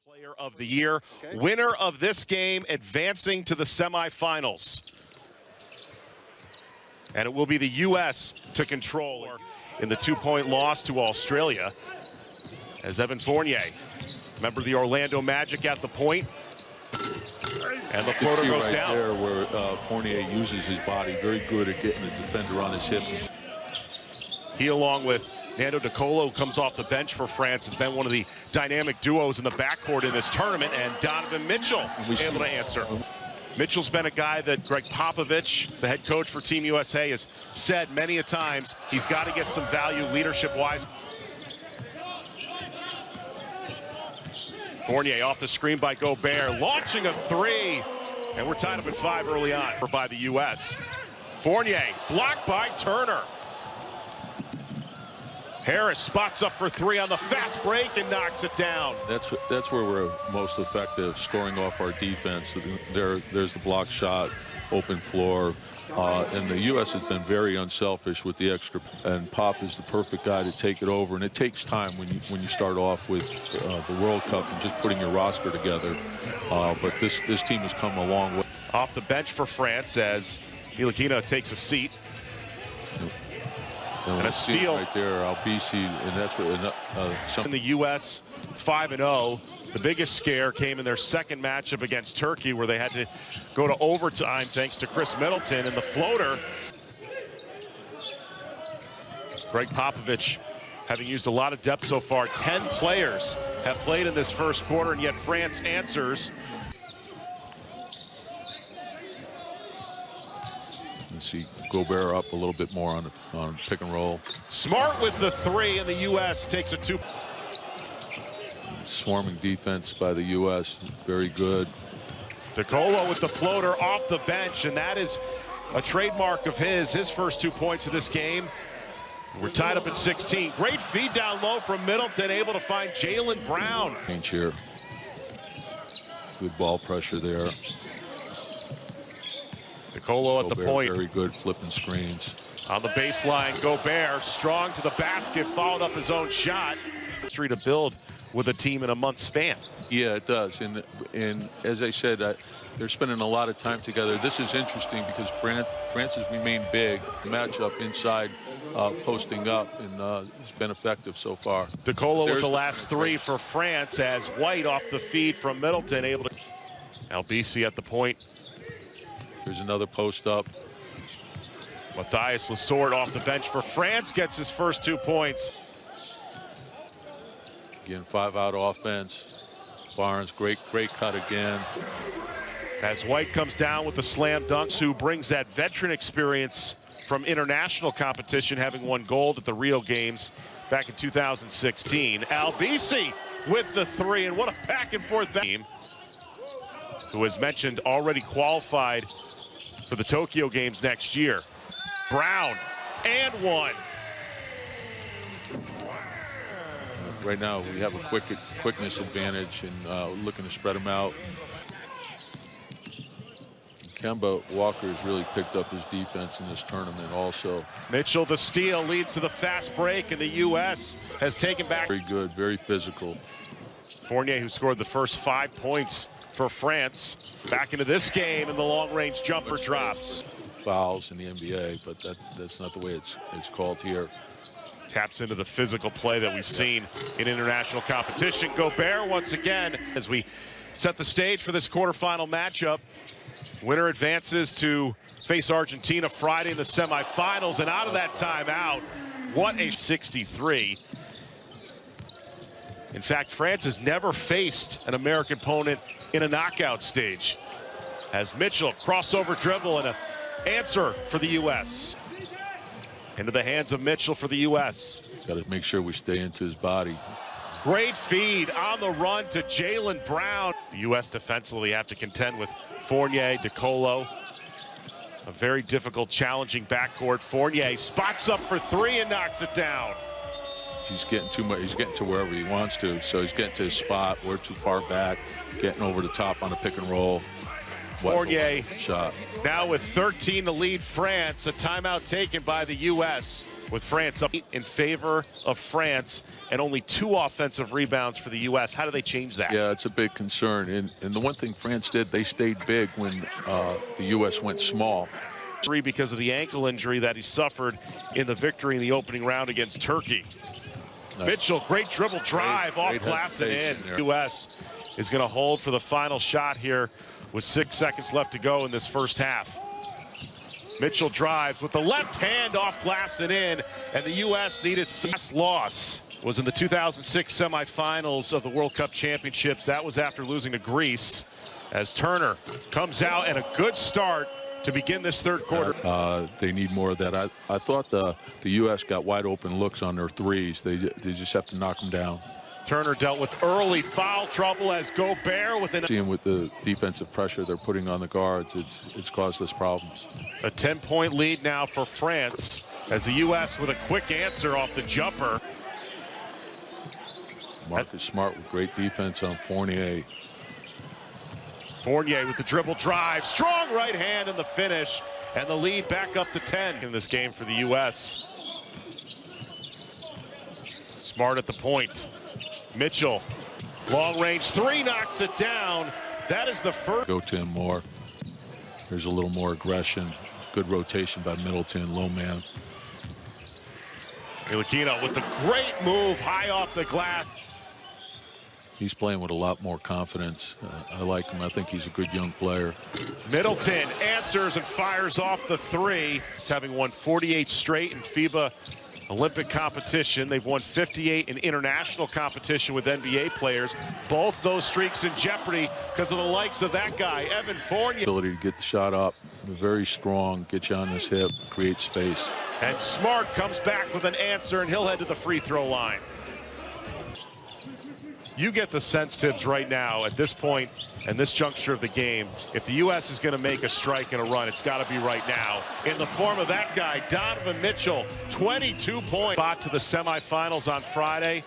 Player of the year. Okay. Winner of this game advancing to the semifinals. And it will be the U.S. to control in the 2-point loss to Australia. As Evan Fournier, member of the Orlando Magic, at the point. And the floater goes right down. There where Fournier uses his body, very good at getting the defender on his hip. He, along with Nando De Colo, comes off the bench for France, has been one of the dynamic duos in the backcourt in this tournament, and Donovan Mitchell is able to answer. Mitchell's been a guy that Greg Popovich, the head coach for Team USA, has said many a times he's got to get some value leadership-wise. Fournier off the screen by Gobert, launching a three, and we're tied up at 5 early on by the U.S. Fournier blocked by Turner. Harris spots up for 3 on the fast break and knocks it down. That's where we're most effective, scoring off our defense. There's the block shot, open floor. And the U.S. has been very unselfish with the extra, and Pop is the perfect guy to take it over. And it takes time when you start off with the World Cup and just putting your roster together. But this team has come a long way. Off the bench for France as Ntilikina takes a seat. And a steal right there, Albisi, and that's what in the U.S. 5-0. The biggest scare came in their second matchup against Turkey, where they had to go to overtime thanks to Chris Middleton, and the floater. Greg Popovich, having used a lot of depth so far, 10 players have played in this first quarter, and yet France answers. See Gobert up a little bit more on pick and roll. Smart with the 3, and the U.S. takes a 2. Swarming defense by the U.S. Very good. De Colo with the floater off the bench, and that is a trademark of his first 2 points of this game. We're tied up at 16. Great feed down low from Middleton, able to find Jaylen Brown. Change here. Good ball pressure there. De Colo at the point. Very good flipping screens. On the baseline, Gobert strong to the basket, followed up his own shot. To build with a team in a month's span. Yeah, it does. And as I said, they're spending a lot of time together. This is interesting because France has remained big. Matchup inside, posting up, and it's been effective so far. De Colo with the last 3 for France as White off the feed from Middleton, able to. Albisi at the point. There's another post up. Matthias Lessort off the bench for France gets his first 2 points. Again, 5-out offense. Barnes, great cut again. As White comes down with the slam dunks, who brings that veteran experience from international competition, having won gold at the Rio Games back in 2016. Albisi with the 3, and what a back and forth team, who, as mentioned, already qualified for the Tokyo Games next year. Brown, and 1. Right now, we have a quickness advantage, and looking to spread them out. Kemba Walker's really picked up his defense in this tournament also. Mitchell, the steal, leads to the fast break, and the U.S. has taken back. Very good, very physical. Fournier, who scored the first 5 points for France, back into this game, and the long-range jumper drops. Fouls in the NBA, but that's not the way it's called here. Taps into the physical play that we've seen in international competition. Gobert once again, as we set the stage for this quarterfinal matchup. Winner advances to face Argentina Friday in the semifinals, and out of that timeout, what a 63. In fact, France has never faced an American opponent in a knockout stage. As Mitchell, crossover dribble, and an answer for the U.S. Into the hands of Mitchell for the U.S. Got to make sure we stay into his body. Great feed on the run to Jaylen Brown. The U.S. defensively have to contend with Fournier, De Colo. A very difficult, challenging backcourt. Fournier spots up for 3 and knocks it down. He's getting too much. He's getting to wherever he wants to. So he's getting to his spot. We're too far back. Getting over the top on a pick and roll. Fournier shot. Now with 13 to lead France. A timeout taken by the U.S. with France up in favor of France and only 2 offensive rebounds for the U.S. How do they change that? Yeah, it's a big concern. And the one thing France did, they stayed big when the U.S. went small. Because of the ankle injury that he suffered in the victory in the opening round against Turkey. Nice. Mitchell, great dribble drive off glass and in. The U.S. is going to hold for the final shot here with 6 seconds left to go in this first half. Mitchell drives with the left hand off glass and in, and the U.S. needed some loss. Was in the 2006 semifinals of the World Cup Championships. That was after losing to Greece, as Turner comes out and a good start to begin this third quarter. They need more of that. I thought the U.S. got wide open looks on their threes. They just have to knock them down. Turner dealt with early foul trouble as Gobert with with the defensive pressure they're putting on the guards, it's caused us problems. A 10-point lead now for France as the U.S. with a quick answer off the jumper. Marcus Smart with great defense on Fournier. Fournier with the dribble drive, strong right hand in the finish, and the lead back up to 10 in this game for the U.S. Smart at the point. Mitchell, long range 3, knocks it down. That is the first. Go to him more. There's a little more aggression. Good rotation by Middleton, low man. Ntilikina with the great move high off the glass. He's playing with a lot more confidence. I like him. I think he's a good young player. Middleton answers and fires off the 3. He's having won 48 straight in FIBA Olympic competition. They've won 58 in international competition with NBA players. Both those streaks in jeopardy because of the likes of that guy, Evan Fournier. Ability to get the shot up. Very strong. Get you on this hip. Create space. And Smart comes back with an answer, and he'll head to the free throw line. You get the sense, Tibbs, right now at this point and this juncture of the game, if the U.S. is going to make a strike and a run, it's got to be right now in the form of that guy, Donovan Mitchell, 22 points. Spot to the semifinals on Friday,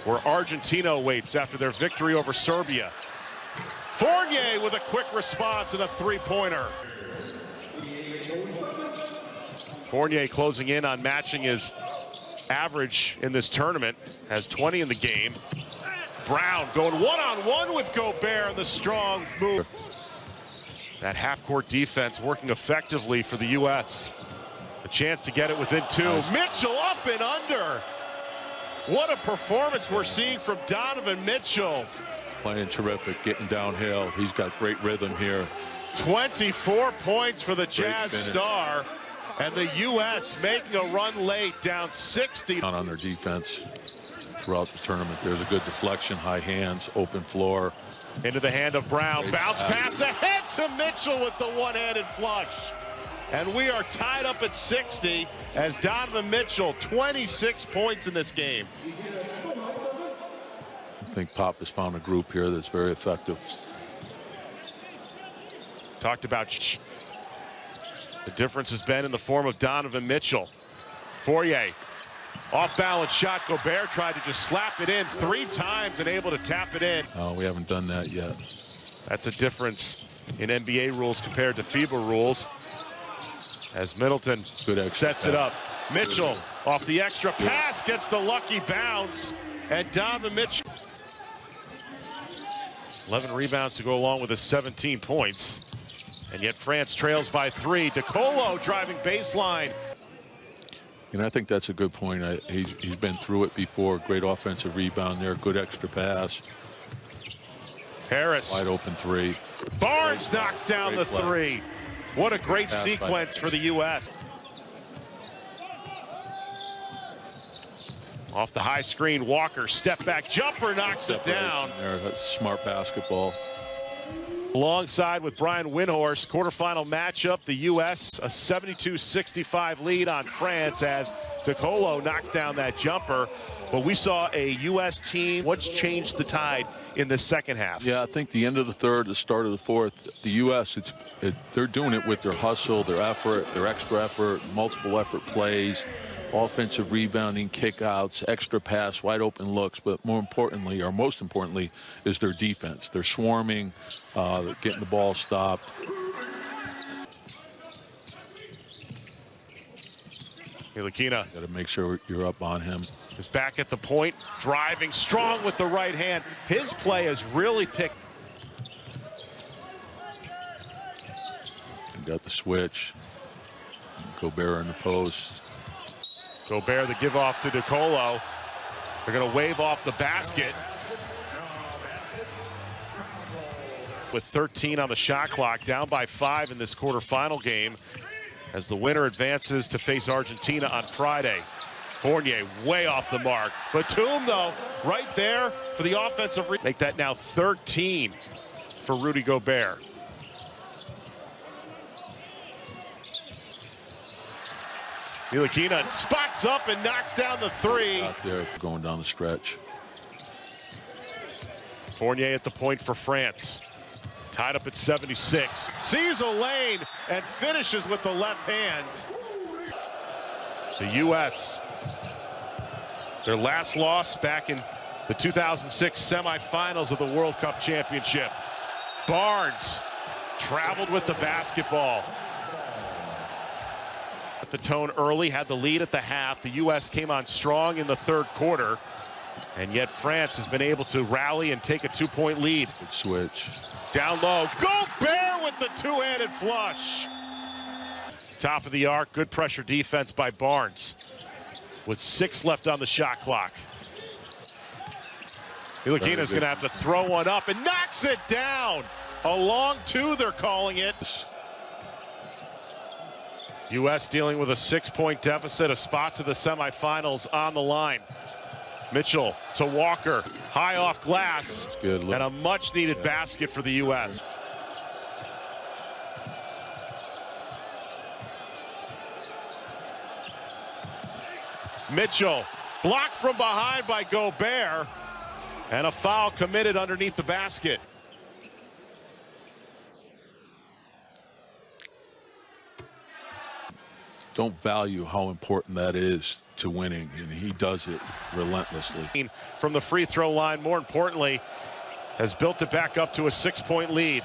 where Argentina waits after their victory over Serbia. Fournier with a quick response and a 3-pointer. Fournier closing in on matching his average in this tournament, has 20 in the game. Brown going one-on-one with Gobert, and the strong move. That half-court defense working effectively for the U.S. A chance to get it within 2. Nice. Mitchell up and under. What a performance we're seeing from Donovan Mitchell. Playing terrific, getting downhill. He's got great rhythm here. 24 points for the Jazz star, and the U.S. making a run late, down 60. On their defense throughout the tournament. There's a good deflection, high hands, open floor. Into the hand of Brown. Great bounce pass ahead to Mitchell with the one-handed flush. And we are tied up at 60 as Donovan Mitchell, 26 points in this game. I think Pop has found a group here that's very effective. Talked about the difference has been in the form of Donovan Mitchell. Fournier. Off-balance shot. Gobert tried to just slap it in 3 times and able to tap it in. Oh, we haven't done that yet. That's a difference in NBA rules compared to FIBA rules. As Middleton sets it up. Mitchell off the extra pass, gets the lucky bounce. And Donovan Mitchell. 11 rebounds to go along with his 17 points. And yet France trails by 3. DeColo driving baseline. And I think that's a good point. He's been through it before. Great offensive rebound there. Good extra pass. Harris. Wide open 3. Barnes knocks down the 3. What a great sequence for the U.S. Off the high screen, Walker, step back jumper, knocks it down. That's smart basketball. Alongside with Brian Windhorst, quarterfinal matchup, the U.S. a 72-65 lead on France as DeColo knocks down that jumper. But we saw a U.S. team. What's changed the tide in the second half? Yeah, I think the end of the third, the start of the fourth, the U.S., they're doing it with their hustle, their effort, their extra effort, multiple effort plays, offensive rebounding, kickouts, extra pass, wide open looks, but more importantly, or most importantly, is their defense. They're swarming, getting the ball stopped. Ntilikina Got to make sure you're up on him. is back at the point, driving strong with the right hand. His play has really picked. Got the switch. Gobert in the post. Gobert, the give off to DeColo. They're going to wave off the basket. With 13 on the shot clock, down by 5 in this quarterfinal game as the winner advances to face Argentina on Friday. Fournier way off the mark. Batum, though, right there for the offensive. Make that now 13 for Rudy Gobert. Ntilikina spots up and knocks down the three. Out there going down the stretch. Fournier at the point for France. Tied up at 76. Sees a lane and finishes with the left hand. The U.S. their last loss back in the 2006 semifinals of the World Cup Championship. Barnes traveled with the basketball. The tone early, had the lead at the half. The U.S. came on strong in the third quarter, and yet France has been able to rally and take a 2-point lead. Good switch. Down low, Gobert with the two-handed flush. Top of the arc, good pressure defense by Barnes with 6 left on the shot clock. Ntilikina's going to have to throw one up and knocks it down. A long two, they're calling it. U.S. dealing with a 6-point deficit, a spot to the semifinals on the line. Mitchell to Walker, high off glass, good. And a much-needed basket for the U.S. Mitchell, blocked from behind by Gobert, and a foul committed underneath the basket. Don't value how important that is to winning, and he does it relentlessly. From the free throw line, more importantly, has built it back up to a 6-point lead.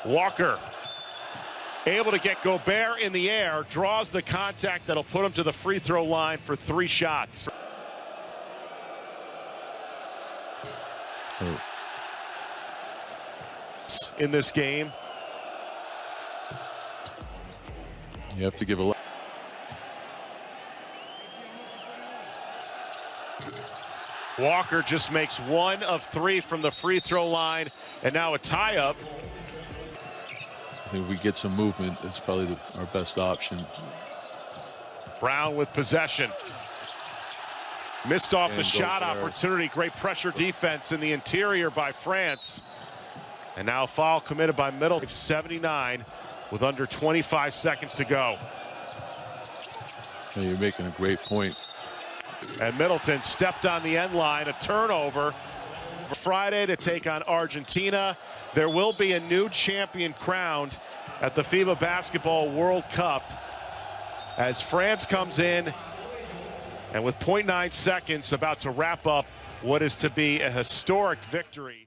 Walker able to get Gobert in the air, draws the contact that'll put him to the free throw line for 3 shots. In this game, you have to give a. Walker just makes 1 of 3 from the free throw line, and now a tie-up. I think we get some movement. It's probably our best option. Brown with possession. Missed off the shot opportunity. Great pressure defense in the interior by France. And now a foul committed by Middleton. 79 with under 25 seconds to go. You're making a great point. And Middleton stepped on the end line, a turnover. For Friday to take on Argentina. There will be a new champion crowned at the FIBA Basketball World Cup as France comes in and with 0.9 seconds about to wrap up what is to be a historic victory.